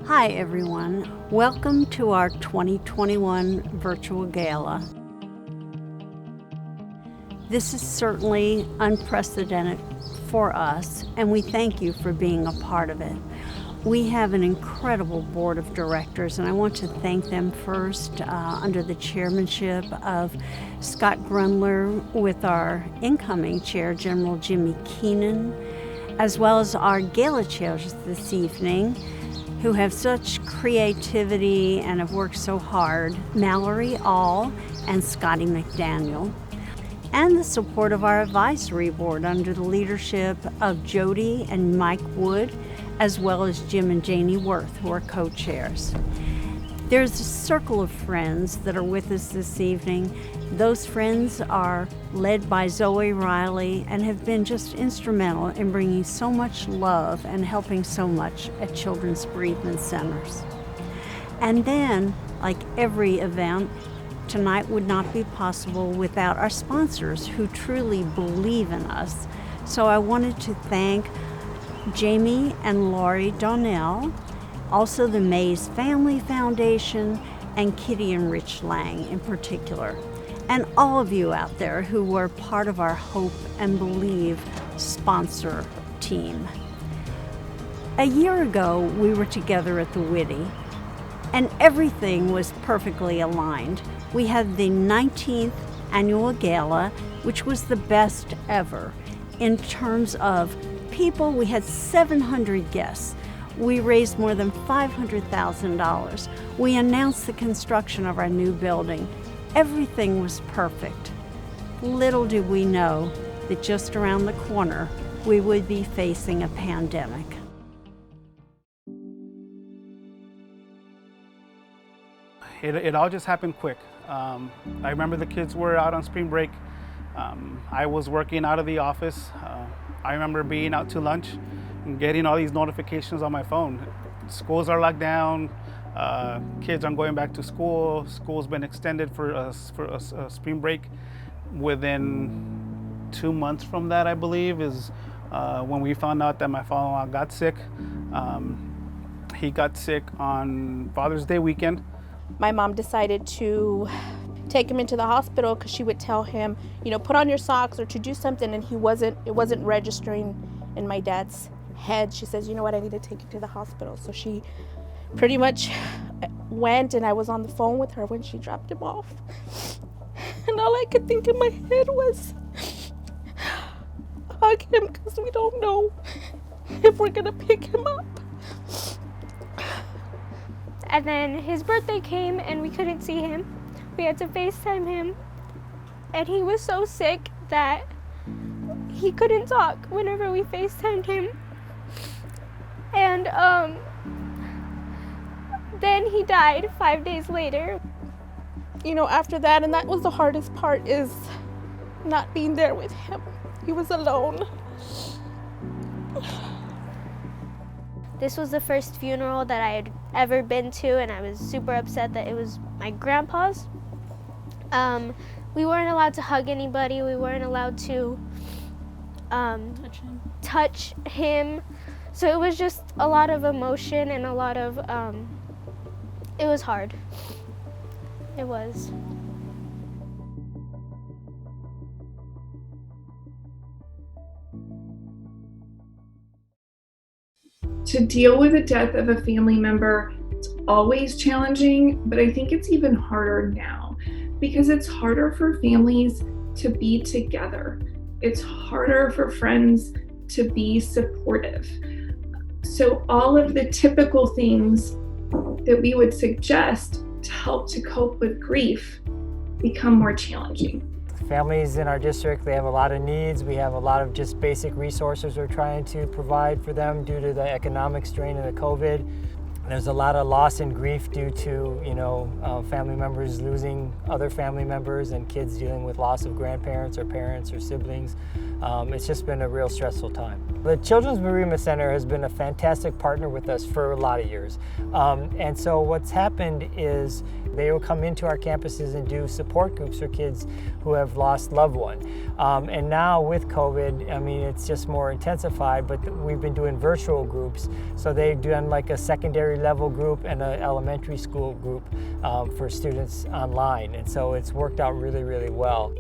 Hi everyone, welcome to our 2021 virtual gala. This is certainly unprecedented for us, and we thank you for being a part of it. We have an incredible board of directors, and I want to thank them first under the chairmanship of Scott Grundler with our incoming chair, General Jimmy Keenan, as well as our gala chairs this evening, who have such creativity and have worked so hard, Mallory All and Scotty McDaniel, and the support of our advisory board under the leadership of Jody and Mike Wood, as well as Jim and Janie Worth, who are co-chairs. There's a circle of friends that are with us this evening. Those friends are led by Zoe Riley and have been just instrumental in bringing so much love and helping so much at children's bereavement centers. And then, like every event, tonight would not be possible without our sponsors who truly believe in us. So I wanted to thank Jamie and Laurie Donnell, also the Mays Family Foundation, and Kitty and Rich Lang in particular, and all of you out there who were part of our Hope and Believe sponsor team. A year ago, we were together at the Whitty, and everything was perfectly aligned. We had the 19th annual gala, which was the best ever. In terms of people, we had 700 guests. We raised more than $500,000. We announced the construction of our new building. Everything was perfect. Little did we know that just around the corner, we would be facing a pandemic. It all just happened quick. I remember the kids were out on spring break. I was working out of the office. I remember being out to lunch and getting all these notifications on my phone. Schools are locked down. Kids aren't going back to school. School's been extended for a spring break. Within 2 months from that, I believe, is when we found out that my father-in-law got sick. He got sick on Father's Day weekend. My mom decided to take him into the hospital because she would tell him, put on your socks or to do something, and it wasn't registering in my dad's head. She says, you know what, I need to take you to the hospital. So she pretty much went, and I was on the phone with her when she dropped him off. And all I could think in my head was, hug him, because we don't know if we're gonna pick him up. And then his birthday came and we couldn't see him. We had to FaceTime him, and he was so sick that he couldn't talk whenever we FaceTimed him. And then he died 5 days later. After that, and that was the hardest part, is not being there with him. He was alone. This was the first funeral that I had ever been to, and I was super upset that it was my grandpa's. We weren't allowed to hug anybody. We weren't allowed to touch him. So it was just a lot of emotion and a lot of, it was hard. It was. To deal with the death of a family member, it's always challenging, but I think it's even harder now because it's harder for families to be together. It's harder for friends to be supportive. So all of the typical things that we would suggest to help to cope with grief become more challenging. Families in our district, they have a lot of needs. We have a lot of just basic resources we're trying to provide for them due to the economic strain of the COVID. There's a lot of loss and grief due to, family members losing other family members and kids dealing with loss of grandparents or parents or siblings. It's just been a real stressful time. The Children's Bereavement Center has been a fantastic partner with us for a lot of years. And so what's happened is They will come into our campuses and do support groups for kids who have lost loved one. And now with COVID, I mean, it's just more intensified, but we've been doing virtual groups. So they've done like a secondary level group and an elementary school group for students online. And so it's worked out really, really well.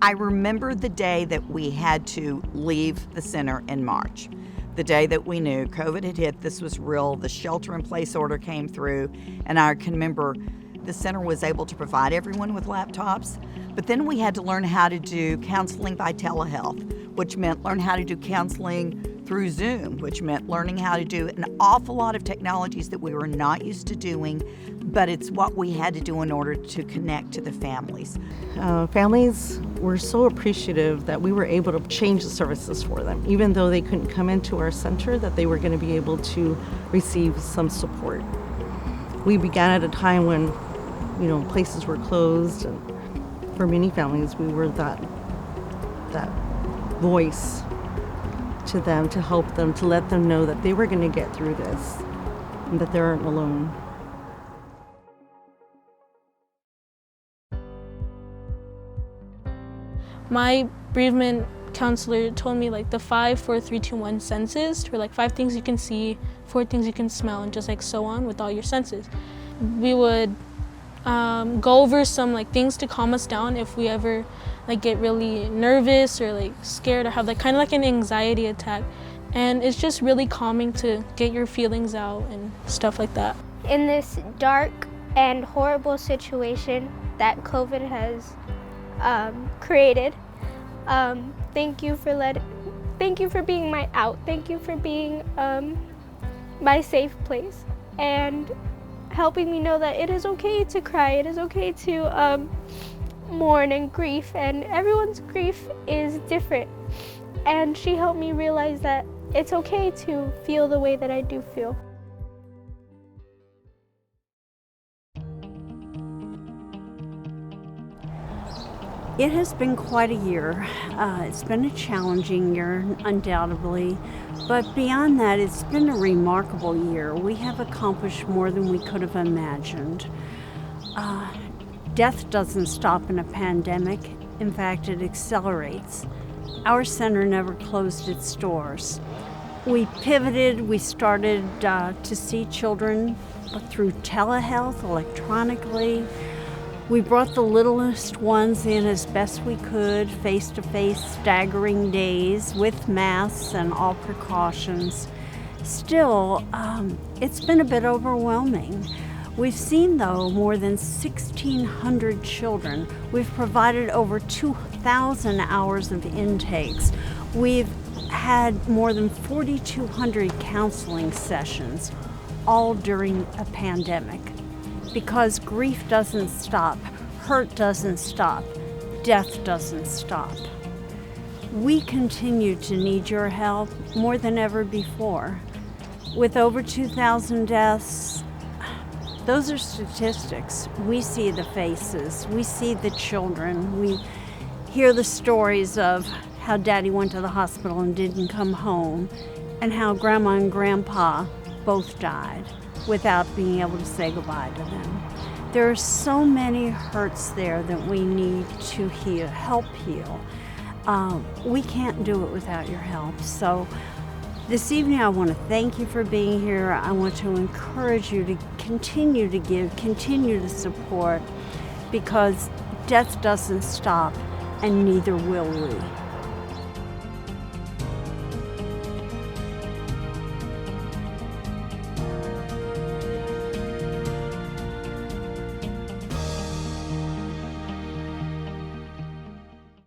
I remember the day that we had to leave the center in March. The day that we knew COVID had hit, this was real, the shelter-in-place order came through, and I can remember the center was able to provide everyone with laptops, but then we had to learn how to do counseling by telehealth, which meant learn how to do counseling through Zoom, which meant learning how to do an awful lot of technologies that we were not used to doing, but it's what we had to do in order to connect to the families. Families were so appreciative that we were able to change the services for them. Even though they couldn't come into our center, that they were going to be able to receive some support. We began at a time when, places were closed, and for many families, we were that voice to them, to help them, to let them know that they were going to get through this and that they aren't alone. My bereavement counselor told me like the 5, 4, 3, 2, 1 senses were like 5 things you can see, 4 things you can smell, and just like so on with all your senses. We would go over some like things to calm us down if we ever like get really nervous or like scared or have like kind of like an anxiety attack. And it's just really calming to get your feelings out and stuff like that. In this dark and horrible situation that COVID has created, thank you for being my out. Thank you for being my safe place and helping me know that it is okay to cry. It is okay to mourn and grief, and everyone's grief is different. And she helped me realize that it's okay to feel the way that I do feel. It has been quite a year. It's been a challenging year, undoubtedly, but beyond that, it's been a remarkable year. We have accomplished more than we could have imagined. Death doesn't stop in a pandemic. In fact, it accelerates. Our center never closed its doors. We pivoted. We started to see children through telehealth, electronically. We brought the littlest ones in as best we could, face-to-face, staggering days with masks and all precautions. Still, it's been a bit overwhelming. We've seen, though, more than 1,600 children. We've provided over 2,000 hours of intakes. We've had more than 4,200 counseling sessions, all during a pandemic. Because grief doesn't stop, hurt doesn't stop, death doesn't stop. We continue to need your help more than ever before. With over 2,000 deaths, those are statistics. We see the faces, we see the children, we hear the stories of how Daddy went to the hospital and didn't come home, and how Grandma and Grandpa both died without being able to say goodbye to them. There are so many hurts there that we need to help heal. We can't do it without your help. So this evening I want to thank you for being here. I want to encourage you to continue to give, continue to support, because death doesn't stop, and neither will we.